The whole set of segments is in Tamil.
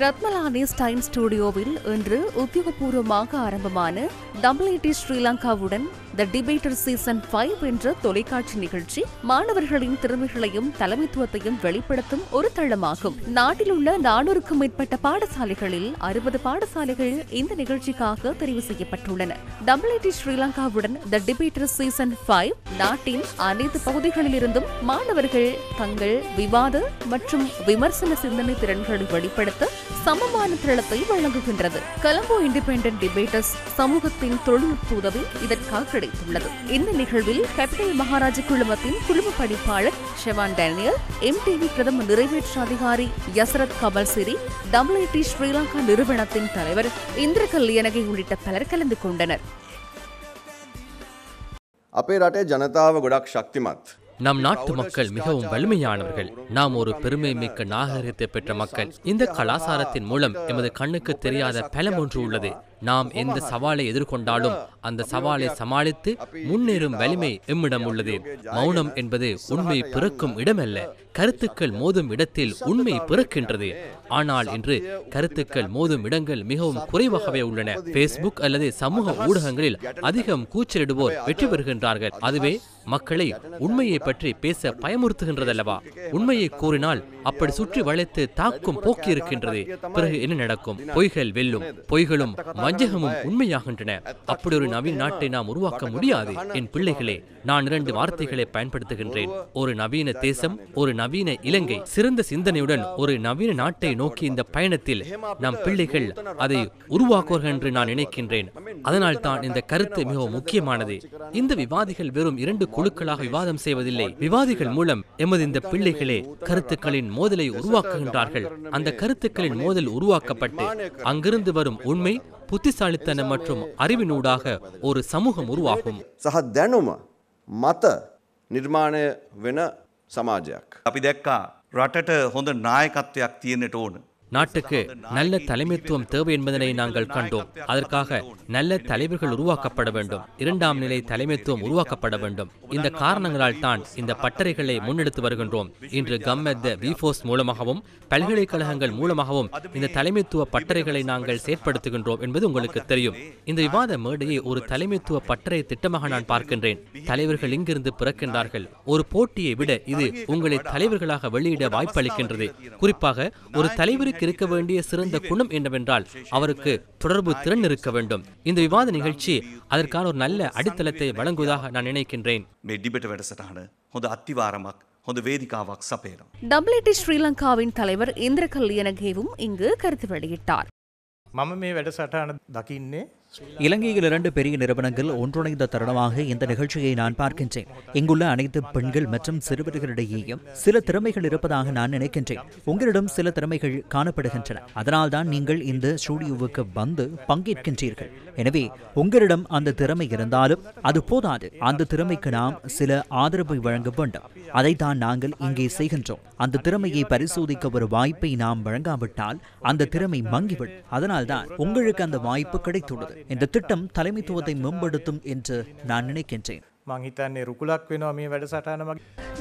ரத்மலானி ஸ்டைன் ஸ்டுடியோவில் இன்று உத்தியோகபூர்வமாக ஆரம்பமான WT ஸ்ரீலங்காவுடன் தி டிபேட்டர் சீசன் 5 என்ற தொலைக்காட்சி நிகழ்ச்சி மாணவர்களின் திறமைகளையும் தலைமைத்துவத்தையும் வெளிப்படுத்தும் ஒரு தளமாகும். நாட்டில் உள்ள 400க்கும் மேற்பட்ட பாடசாலைகளில் 60 பாடசாலைகள் இந்த நிகழ்ச்சிக்காக தெரிவு செய்யப்பட்டுள்ளன. WT ஸ்ரீலங்காவுடன் தி டிபேட்டர் சீசன் 5 நாட்டின் அனைத்து பகுதிகளிலிருந்தும் மாணவர்கள் தங்கள் விவாத மற்றும் விமர்சன சிந்தனை திறன்களை வெளிப்படுத்த சமமான தளத்தை வழங்குகின்றது. கொலம்போ இண்டிபெண்டன்ட் டிபேட்டர்ஸ் சமூகத்தின் தொழில்நுட்ப உதவி இதற்காக கிடைத்துள்ளது. இந்த நிகழ்வில் கேபிட்டல் மகாராஜா குழுமத்தின் குழும பணிப்பாளர் ஷெவான் டேனியல், MTV பிரதம நிறைவேற்று அதிகாரி யசரத் கமல்சிரி, WT ஸ்ரீலங்கா நிறுவனத்தின் தலைவர் இந்திர கல்யாணகை உள்ளிட்ட பலர் கலந்து கொண்டனர். අපේ රටේ ජනතාව ගොඩක් ශක්තිමත්. நம் நாட்டு மக்கள் மிகவும் வலிமையானவர்கள். நாம் ஒரு பெருமை மிக்க நாகரிகத்தை பெற்ற மக்கள். இந்த கலாச்சாரத்தின் மூலம் எமது கண்ணுக்கு தெரியாத பலம் ஒன்று உள்ளது. நாம் எந்த சவாலை எதிர்கொண்டாலும் அந்த சவாலை சமாளித்து முன்னேறும் வலிமை எம்மிடம் உள்ளது. மௌனம் என்பது உண்மை பிறக்கும் இடமல்ல, கருத்துக்கள் மோதும் இடத்தில் உண்மை பிறக்கின்றது. ஆனால் இன்று கருத்துக்கள் மோதும் இடங்கள் மிகவும் குறைவாகவே உள்ளன. Facebook அல்லது சமூக ஊடகங்களில் அதிகம் கூச்சலிடுவோர் வெற்றி பெறுகின்றார்கள். அதுவே மக்களை உண்மையை பற்றி பேச பயமுறுத்துகின்றதல்லவா? உண்மையை கூறினால் அப்படி சுற்றி வளைத்து தாக்கும் போக்கி இருக்கின்றது. பிறகு என்ன நடக்கும்? பொய்கள் வெல்லும். பொய்களும் வஞ்சகமும் உண்மையாகின்றன. அப்படி ஒரு நவீன நாட்டை நாம் உருவாக்க முடியாது. என் பிள்ளைகளே, நான் 2 வார்த்தைகளை பயன்படுத்துகின்றேன். ஒரு நவீன தேசம், ஒரு நவீன இலங்கை. சிறந்த சிந்தனையுடன் ஒரு நவீன நாட்டை நோக்கி இந்த பயணத்தில் நம் பிள்ளைகள் அதை உருவாக்குவார்கள் என்று நான் நினைக்கின்றேன். அதனால் தான் இந்த கருத்து மிகவும் முக்கியமானது. இந்த விவாதிகள் வெறும் 2 குழுக்களாக விவாதம் செய்வதில்லை. விவாதிகள் மூலம் எமது இந்த பிள்ளைகளே கருத்துக்களின் மோதலை உருவாக்குகின்றார்கள். அந்த கருத்துக்களின் மோதல் உருவாக்கப்பட்டு அங்கிருந்து வரும் உண்மை, புத்திசாலித்தனம் மற்றும் அறிவினூடாக ஒரு சமூகம் உருவாகும். සහ දැනුම මත නිර්මාණය වෙන සමාජයක්. අපි දැක්කා රටට හොඳ නායකත්වයක් තියෙන්නට ඕන. நாட்டுக்கு நல்ல தலைமைத்துவம் தேவை என்பதனை நாங்கள் கண்டோம். அதற்காக நல்ல தலைவர்கள் உருவாக்கப்பட வேண்டும். 2ஆம் நிலை தலைமைத்துவம் உருவாக்கப்பட வேண்டும். இந்த காரணங்களால் தான் இந்த பட்டறைகளை முன்னெடுத்து வருகின்றோம். இன்று கம்மெத்த விஃபோர்ஸ் மூலமாகவும் பல்கலைக்கழகங்கள் மூலமாகவும் இந்த தலைமைத்துவ பட்டறைகளை நாங்கள் செயற்படுத்துகின்றோம் என்பது உங்களுக்கு தெரியும். இந்த விவாத மேடையை ஒரு தலைமைத்துவ பட்டறை திட்டமாக நான் பார்க்கின்றேன். தலைவர்கள் இங்கிருந்து பிறக்கின்றார்கள். ஒரு போட்டியை விட இது உங்களை தலைவர்களாக வெளியிட வாய்ப்பளிக்கின்றது. குறிப்பாக ஒரு தலைவருக்கு இருக்க வேண்டிய சிறந்த குணம் என்னவென்றால் அவருக்கு தொடர்பு திறன் இருக்க வேண்டும். இந்த விவாத நிகழ்ச்சி அதற்கான ஒரு நல்ல அடித்தளத்தை வழங்குவதாக நான் நினைக்கின்றேன். WT ஸ்ரீலங்காவின் தலைவர் இந்திர கல்யாணகேவும் இங்கு கருத்து வெளியிட்டார். இலங்கையில் 2 பெரிய நிறுவனங்கள் ஒன்றிணைந்த தருணமாக இந்த நிகழ்ச்சியை நான் பார்க்கின்றேன். இங்குள்ள அனைத்து பெண்கள் மற்றும் சிறுவர்களிடையேயும் சில திறமைகள் இருப்பதாக நான் நினைக்கின்றேன். உங்களிடம் சில திறமைகள் காணப்படுகின்றன. அதனால்தான் நீங்கள் இந்த ஸ்டுடியோவுக்கு வந்து பங்கேற்கின்றீர்கள். எனவே உங்களிடம் அந்த திறமை இருந்தாலும் அது போதாது. அந்த திறமைக்கு நாம் சில ஆதரவை வழங்க வேண்டும். அதைத்தான் நாங்கள் இங்கே செய்கின்றோம். அந்த திறமையை பரிசோதிக்க ஒரு வாய்ப்பை நாம் வழங்காவிட்டால் அந்த திறமை மங்கிவிடும். அதனால்தான் உங்களுக்கு அந்த வாய்ப்பு கிடைத்துள்ளது. இந்த திட்டம் தலைமைத்துவத்தை மேம்படுத்தும் என்று நான் நினைக்கின்றேன்.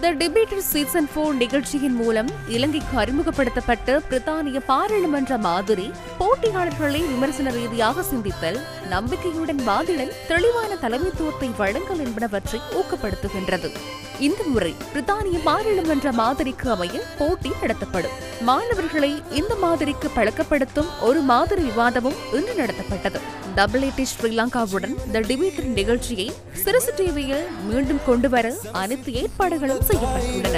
தி டிபேட்டர் சீசன் 4 நிகழ்ச்சியின் மூலம் இலங்கைக்கு அறிமுகப்படுத்தப்பட்ட பிரித்தானிய பாராளுமன்ற மாதிரி போட்டியாளர்களை விமர்சன ரீதியாக சிந்தித்தல், நம்பிக்கையுடன் வாதிடல், தெளிவான தலைமைத்துவத்தை வழங்கல் என்பனவற்றை ஊக்கப்படுத்துகின்றது. இந்த முறை பிரித்தானிய பாராளுமன்ற மாதிரிக்கு அமைய போட்டி நடத்தப்படும். மாணவர்களை இந்த மாதிரிக்கு பழக்கப்படுத்தும் ஒரு மாதிரி விவாதமும் இன்று நடத்தப்பட்டது. WT ஸ்ரீலங்காவுடன் தி டிபேட்டர் நிகழ்ச்சியை சிறுசு டிவியில் மீண்டும் கொண்டுவர அனைத்து ஏற்பாடுகளும் செய்யப்பட்டுள்ளன.